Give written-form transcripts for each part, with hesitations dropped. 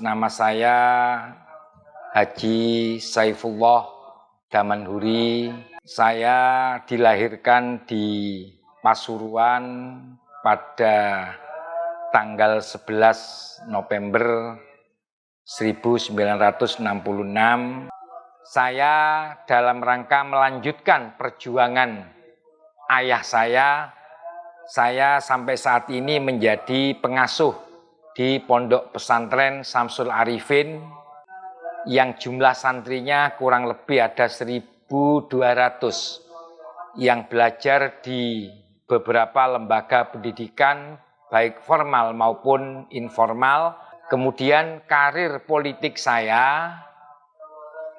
Nama saya Haji Saifullah Damanhuri. Saya dilahirkan di Pasuruan pada tanggal 11 November 1966. Saya dalam rangka melanjutkan perjuangan ayah saya sampai saat ini menjadi pengasuh di Pondok Pesantren Syamsul Arifin yang jumlah santrinya kurang lebih ada 1.200 yang belajar di beberapa lembaga pendidikan baik formal maupun informal. Kemudian karir politik saya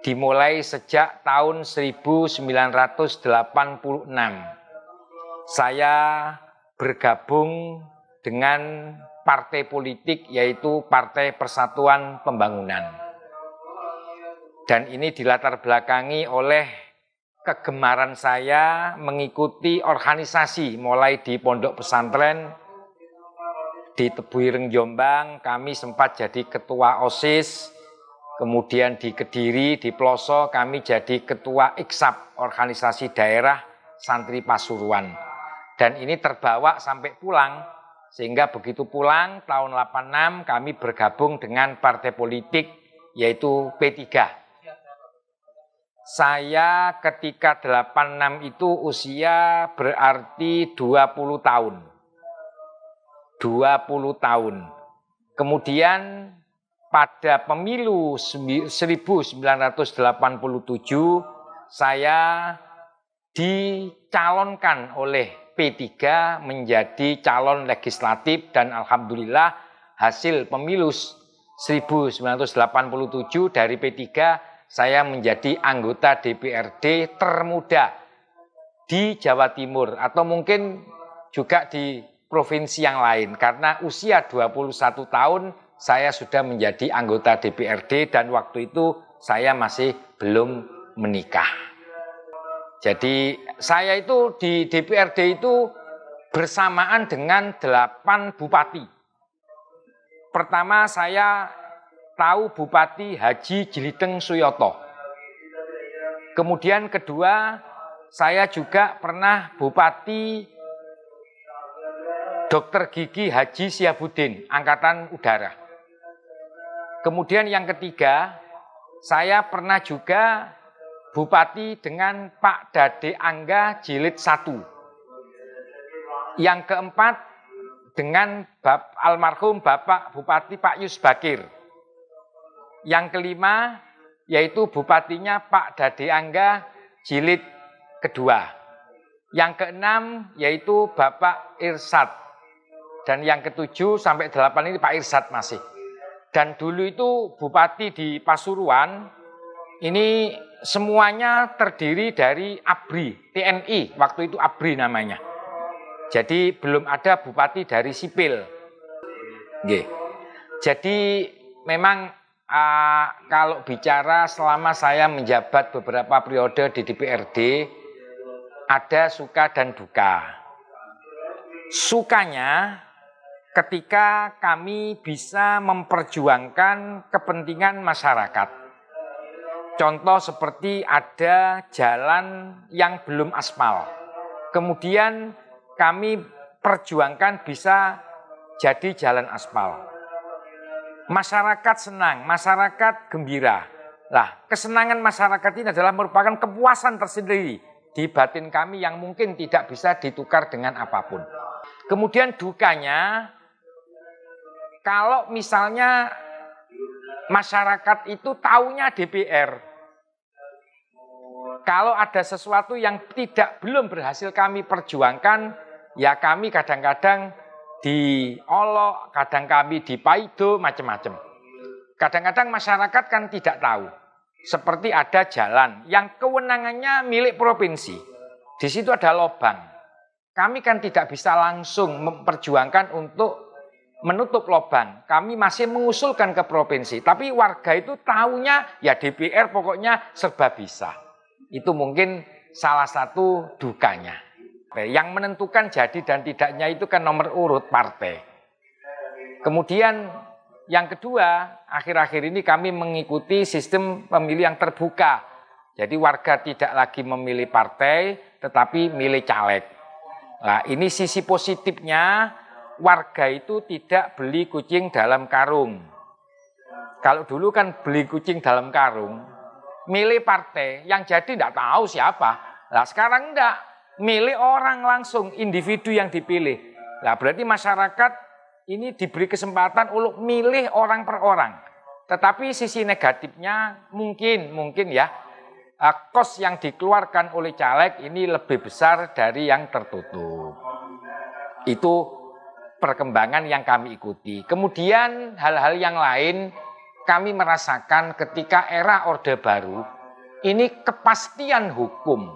dimulai sejak tahun 1986. Saya bergabung dengan partai politik yaitu Partai Persatuan Pembangunan. Dan ini dilatar belakangi oleh kegemaran saya mengikuti organisasi mulai di pondok pesantren di Tebuireng Jombang, kami sempat jadi ketua OSIS, kemudian di Kediri, di Ploso, kami jadi ketua IKSAP, organisasi daerah santri Pasuruan. Dan ini terbawa sampai pulang, sehingga begitu pulang tahun 86 kami bergabung dengan partai politik yaitu P3. Saya ketika 86 itu usia berarti 20 tahun. 20 tahun. Kemudian pada pemilu 1987 saya dicalonkan oleh P3 menjadi calon legislatif dan alhamdulillah hasil pemilu 1987 dari P3 saya menjadi anggota DPRD termuda di Jawa Timur atau mungkin juga di provinsi yang lain karena usia 21 tahun saya sudah menjadi anggota DPRD dan waktu itu saya masih belum menikah. Jadi saya itu di DPRD itu bersamaan dengan 8 bupati. Pertama saya tahu Bupati Haji Jiliteng Suyoto. Kemudian kedua saya juga pernah Bupati Dr. Gigi Haji Siabuddin, Angkatan Udara. Kemudian yang ketiga, saya pernah juga Bupati dengan Pak Dade Angga Jilid 1. Yang keempat, dengan almarhum Bapak Bupati Pak Yus Bakir. Yang kelima, yaitu Bupatinya Pak Dade Angga Jilid kedua. Yang keenam, yaitu Bapak Irsad. Dan yang ketujuh sampai 8 ini Pak Irsad masih. Dan dulu itu Bupati di Pasuruan, ini semuanya terdiri dari ABRI, TNI, waktu itu ABRI namanya. Jadi belum ada Bupati dari sipil. Jadi memang kalau bicara selama saya menjabat beberapa periode di DPRD, ada suka dan duka. Sukanya ketika kami bisa memperjuangkan kepentingan masyarakat. Contoh seperti ada jalan yang belum aspal. Kemudian kami perjuangkan bisa jadi jalan aspal. Masyarakat senang, masyarakat gembira. Nah, kesenangan masyarakat ini adalah merupakan kepuasan tersendiri di batin kami yang mungkin tidak bisa ditukar dengan apapun. Kemudian dukanya, kalau misalnya masyarakat itu taunya DPR, kalau ada sesuatu yang belum berhasil kami perjuangkan, ya kami kadang-kadang diolok, kadang kami dipaido, macam-macam. Kadang-kadang masyarakat kan tidak tahu. Seperti ada jalan yang kewenangannya milik provinsi. Di situ ada lubang. Kami kan tidak bisa langsung memperjuangkan untuk menutup lubang. Kami masih mengusulkan ke provinsi. Tapi warga itu taunya ya DPR pokoknya serba bisa. Itu mungkin salah satu dukanya. Yang menentukan jadi dan tidaknya itu kan nomor urut partai. Kemudian Yang kedua, akhir-akhir ini kami mengikuti sistem pemilih yang terbuka. Jadi warga tidak lagi memilih partai, tetapi milih caleg. Nah, ini sisi positifnya, warga itu tidak beli kucing dalam karung. Kalau dulu kan beli kucing dalam karung, milih partai, yang jadi tidak tahu siapa. Nah, sekarang enggak, milih orang langsung, individu yang dipilih. Nah, berarti masyarakat ini diberi kesempatan untuk milih orang per orang. Tetapi sisi negatifnya mungkin ya, kos yang dikeluarkan oleh caleg ini lebih besar dari yang tertutup. Itu perkembangan yang kami ikuti. Kemudian hal-hal yang lain kami merasakan ketika era Orde Baru, ini kepastian hukum,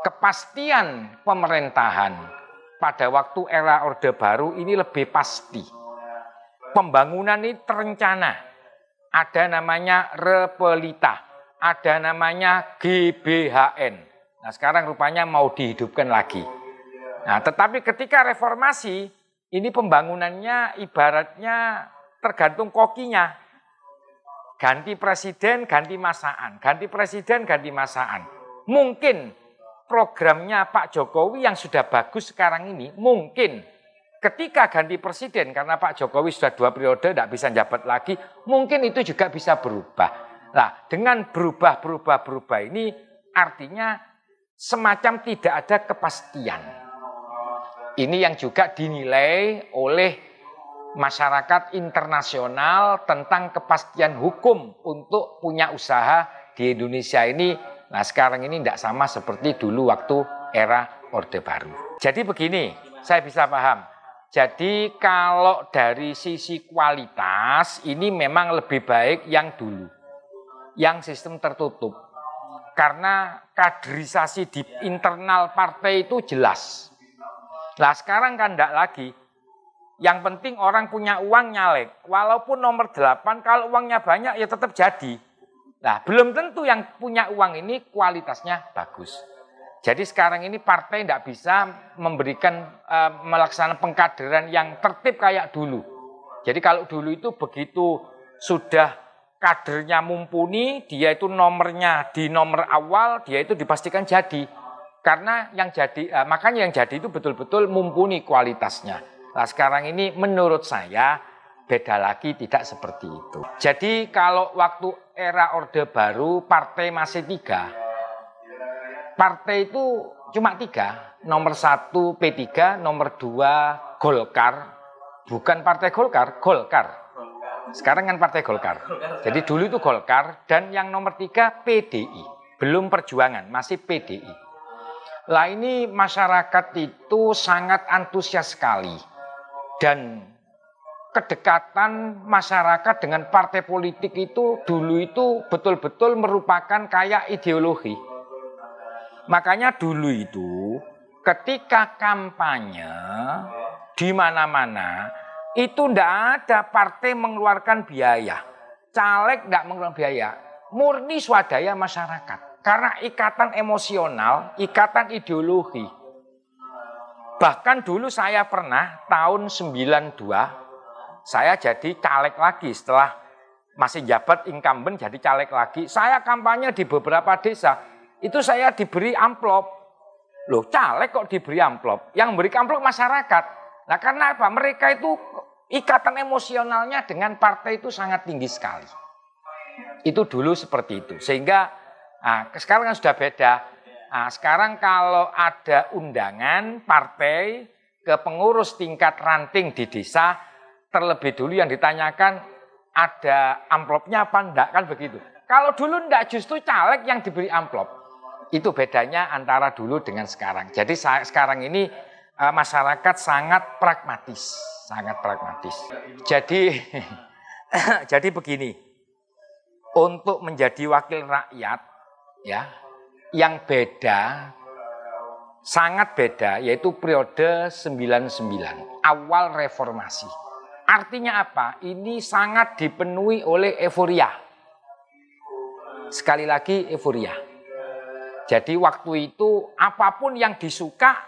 kepastian pemerintahan pada waktu era Orde Baru ini lebih pasti. Pembangunan ini terencana. Ada namanya Repelita, ada namanya GBHN. Nah, sekarang rupanya mau dihidupkan lagi. Nah, tetapi ketika reformasi, ini pembangunannya ibaratnya tergantung kokinya. Ganti presiden, ganti masaan. Ganti presiden, ganti masaan. Mungkin programnya Pak Jokowi yang sudah bagus sekarang ini, mungkin ketika ganti presiden, karena Pak Jokowi sudah 2 periode, tidak bisa jabat lagi, mungkin itu juga bisa berubah. Nah, dengan berubah ini artinya semacam tidak ada kepastian. Ini yang juga dinilai oleh masyarakat internasional tentang kepastian hukum untuk punya usaha di Indonesia ini. Nah, sekarang ini tidak sama seperti dulu waktu era Orde Baru. Jadi begini, saya bisa paham. Jadi kalau dari sisi kualitas ini memang lebih baik yang dulu. Yang sistem tertutup. Karena kaderisasi di internal partai itu jelas. Nah, sekarang kan tidak lagi. Yang penting orang punya uang nyalek. Walaupun nomor 8, kalau uangnya banyak ya tetap jadi. Nah, belum tentu yang punya uang ini kualitasnya bagus. Jadi sekarang ini partai tidak bisa memberikan melaksanakan pengkaderan yang tertib kayak dulu. Jadi kalau dulu itu begitu sudah kadernya mumpuni, dia itu nomornya di nomor awal, dia itu dipastikan jadi. Karena yang jadi, makanya yang jadi itu betul-betul mumpuni kualitasnya. Nah, sekarang ini menurut saya beda lagi, tidak seperti itu. Jadi kalau waktu era Orde Baru partai masih 3. Partai itu cuma 3. Nomor 1 P3, nomor 2 Golkar. Bukan partai Golkar, Golkar. Sekarang kan partai Golkar. Jadi dulu itu Golkar dan yang nomor 3 PDI. Belum Perjuangan, masih PDI. Lah ini masyarakat itu sangat antusias sekali. Dan kedekatan masyarakat dengan partai politik itu dulu itu betul-betul merupakan kayak ideologi. Makanya dulu itu ketika kampanye di mana-mana itu tidak ada partai mengeluarkan biaya. Caleg tidak mengeluarkan biaya. Murni swadaya masyarakat. Karena ikatan emosional, ikatan ideologi. Bahkan dulu saya pernah tahun 92 saya jadi caleg lagi setelah masih jabat incumbent jadi caleg lagi. Saya kampanye di beberapa desa. Itu saya diberi amplop. Loh, caleg kok diberi amplop? Yang memberi amplop masyarakat. Nah, karena apa? Mereka itu ikatan emosionalnya dengan partai itu sangat tinggi sekali. Itu dulu seperti itu. Sehingga sekarang kan sudah beda. Nah, sekarang kalau ada undangan partai ke pengurus tingkat ranting di desa, terlebih dulu yang ditanyakan ada amplopnya apa enggak, kan begitu. Kalau dulu enggak, justru caleg yang diberi amplop. Itu bedanya antara dulu dengan sekarang. Jadi sekarang ini masyarakat sangat pragmatis, sangat pragmatis. Jadi jadi begini, untuk menjadi wakil rakyat ya, yang beda, sangat beda, yaitu periode 99, awal reformasi. Artinya apa? Ini sangat dipenuhi oleh euforia. Sekali lagi euforia. Jadi waktu itu apapun yang disuka,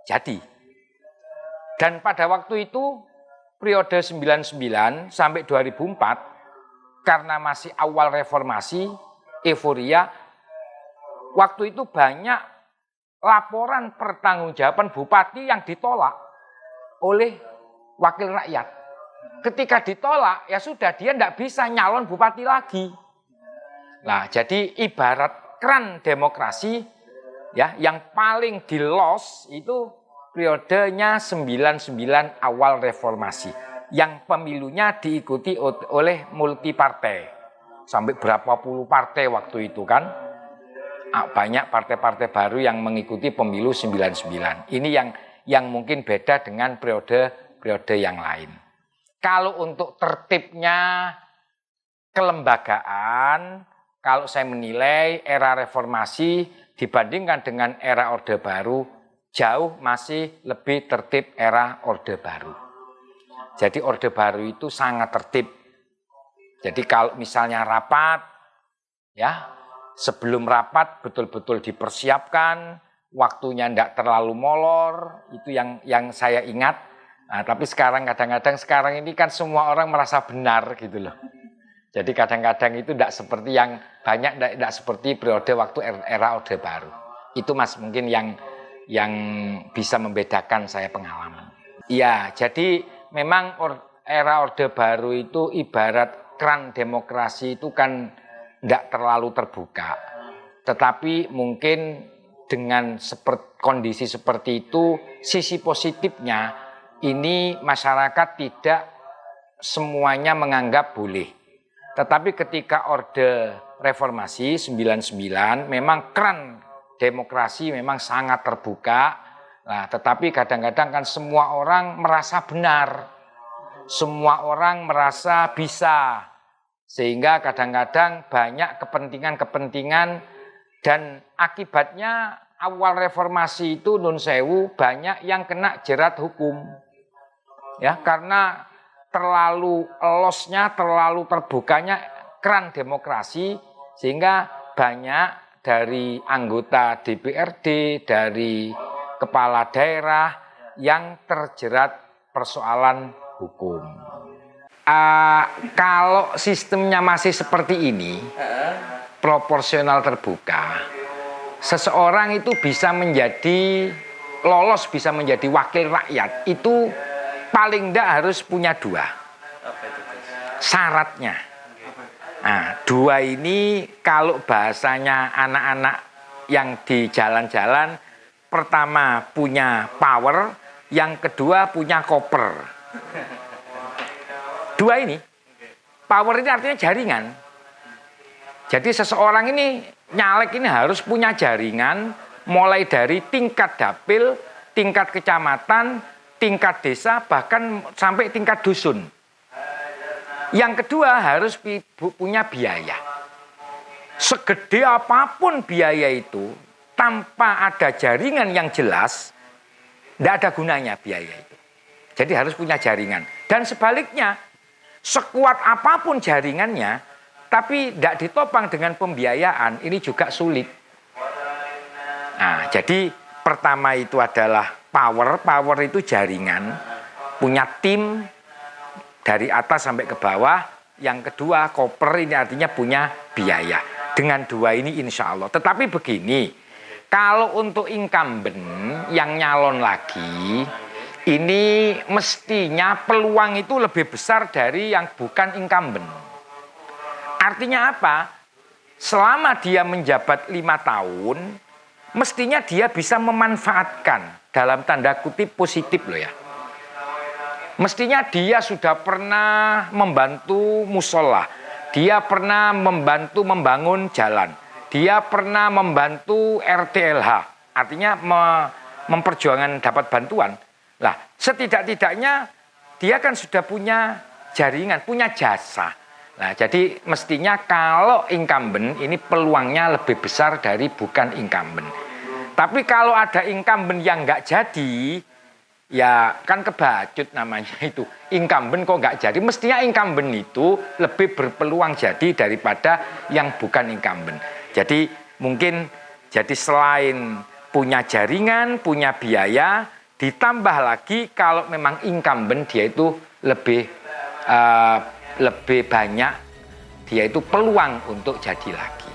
jadi. Dan pada waktu itu periode 99 sampai 2004, karena masih awal reformasi, euforia, waktu itu banyak laporan pertanggungjawaban bupati yang ditolak oleh wakil rakyat. Ketika ditolak, ya sudah, dia tidak bisa nyalon bupati lagi. Nah, jadi ibarat keran demokrasi, ya, yang paling di loss itu periodenya 99 awal reformasi, yang pemilunya diikuti oleh multi partai. Sampai berapa puluh partai waktu itu kan. Banyak partai-partai baru yang mengikuti pemilu 99. Ini yang mungkin beda dengan periode yang lain. Kalau untuk tertibnya kelembagaan, kalau saya menilai era reformasi dibandingkan dengan era Orde Baru, jauh masih lebih tertib era Orde Baru. Jadi Orde Baru itu sangat tertib. Jadi kalau misalnya rapat, ya, sebelum rapat betul-betul dipersiapkan, waktunya tidak terlalu molor, itu yang saya ingat. Nah, tapi sekarang kadang-kadang sekarang ini kan semua orang merasa benar gitu loh. Jadi kadang-kadang itu tidak seperti yang banyak, tidak seperti periode waktu era Orde Baru. Itu Mas mungkin yang bisa membedakan saya pengalaman. Iya, jadi memang era Orde Baru itu ibarat keran demokrasi itu kan tidak terlalu terbuka. Tetapi mungkin dengan kondisi seperti itu, sisi positifnya ini masyarakat tidak semuanya menganggap boleh. Tetapi ketika Orde Reformasi 99 memang keran demokrasi memang sangat terbuka. Nah, tetapi kadang-kadang kan semua orang merasa benar. Semua orang merasa bisa. Sehingga kadang-kadang banyak kepentingan-kepentingan dan akibatnya awal reformasi itu nun sewu banyak yang kena jerat hukum. Ya, karena terlalu losnya, terlalu terbukanya keran demokrasi sehingga banyak dari anggota DPRD, dari kepala daerah yang terjerat persoalan hukum. Kalau sistemnya masih seperti ini, proporsional terbuka, seseorang itu bisa lolos bisa menjadi wakil rakyat, itu paling tidak harus punya dua syaratnya. Nah, dua ini kalau bahasanya anak-anak yang di jalan-jalan, pertama punya power, yang kedua punya koper. Dua ini, power ini artinya jaringan. Jadi seseorang ini, nyalek ini harus punya jaringan, mulai dari tingkat dapil, tingkat kecamatan, tingkat desa, bahkan sampai tingkat dusun. Yang kedua harus punya biaya. Segede apapun biaya itu, tanpa ada jaringan yang jelas, tidak ada gunanya biaya itu. Jadi harus punya jaringan. Dan sebaliknya, sekuat apapun jaringannya, tapi tidak ditopang dengan pembiayaan, ini juga sulit. Nah, jadi pertama itu adalah power. Power itu jaringan, punya tim dari atas sampai ke bawah. Yang kedua koper, ini artinya punya biaya. Dengan dua ini insya Allah. Tetapi begini, kalau untuk incumbent yang nyalon lagi, ini mestinya peluang itu lebih besar dari yang bukan incumbent. Artinya apa? Selama dia menjabat 5 tahun, mestinya dia bisa memanfaatkan, dalam tanda kutip positif loh ya. Mestinya dia sudah pernah membantu musola, dia pernah membantu membangun jalan, dia pernah membantu RTLH, artinya memperjuangkan dapat bantuan. Lah, setidak-tidaknya dia kan sudah punya jaringan, punya jasa. Nah, jadi mestinya kalau incumbent ini peluangnya lebih besar dari bukan incumbent. Tapi kalau ada incumbent yang nggak jadi, ya kan kebacut namanya itu. Incumbent kok nggak jadi, mestinya incumbent itu lebih berpeluang jadi daripada yang bukan incumbent. Jadi mungkin jadi selain punya jaringan, punya biaya, Ditambah lagi kalau memang incumbent dia itu lebih banyak, dia itu peluang untuk jadi lagi.